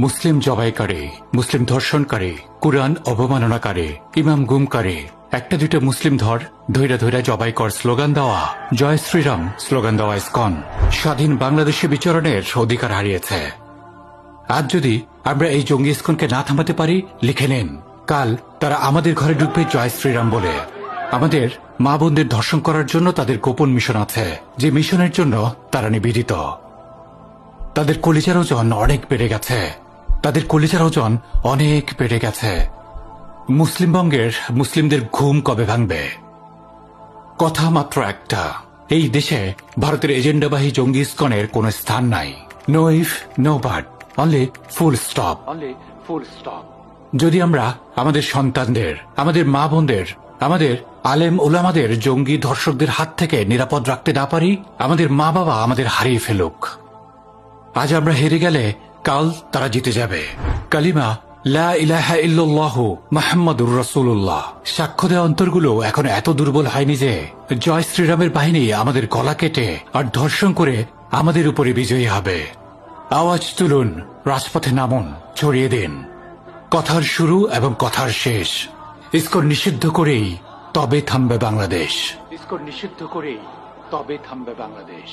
মুসলিম জবাই করে, মুসলিম ধর্ষণ করে, কুরআন অবমাননা করে, ইমাম গুম করে, একটা দুইটা মুসলিম ধৈরা ধৈরা জবাই কর স্লোগান দেওয়া, জয় শ্রীরাম স্লোগান দেওয়া ইসকন স্বাধীন বাংলাদেশে বিচরণের অধিকার হারিয়েছে। আজ যদি আমরা এই জঙ্গি ইসকনকে না থামাতে পারি, লিখে নিন, কাল তারা আমাদের ঘরে ঢুকবে জয় শ্রীরাম বলে। আমাদের মা বোনদের ধর্ষণ করার জন্য তাদের গোপন মিশন আছে, যে মিশনের জন্য তারা নিবেদিত। তাদের কলিজার ওজন অনেক বেড়ে গেছে, তাদের কলিজার ওজন অনেক বেড়ে গেছে। মুসলিমবঙ্গের মুসলিমদের ঘুম কবে ভাঙবে? কথা মাত্র একটা, এই দেশে ভারতের এজেন্ডাবাহী জঙ্গি ইসকনের কোনো স্থান নাই। No if no but, only full stop. যদি আমরা আমাদের সন্তানদের, আমাদের মা বোনদের, আমাদের আলেম ওলামাদের জঙ্গি ধর্ষকদের হাত থেকে নিরাপদ রাখতে না পারি, আমাদের মা বাবা আমাদের হারিয়ে ফেলুক। আজ আমরা হেরে গেলে কাল তারা জিতে যাবে। কালিমা লা ইলাহা ইল্লাল্লাহু মুহাম্মাদুর রাসূলুল্লাহ সাক্ষ্য দেওয়া অন্তরগুলো এখন এত দুর্বল হয়নি যে জয় শ্রীরামের বাহিনী আমাদের গলা কেটে আর ধর্ষণ করে আমাদের উপরে বিজয়ী হবে। আওয়াজ তুলুন, রাজপথে নামুন, ছড়িয়ে দিন। কথার শুরু এবং কথার শেষ ইসকন নিষিদ্ধ করেই তবে থামবে বাংলাদেশ। ইসকন নিষিদ্ধ করেই তবে থামবে বাংলাদেশ।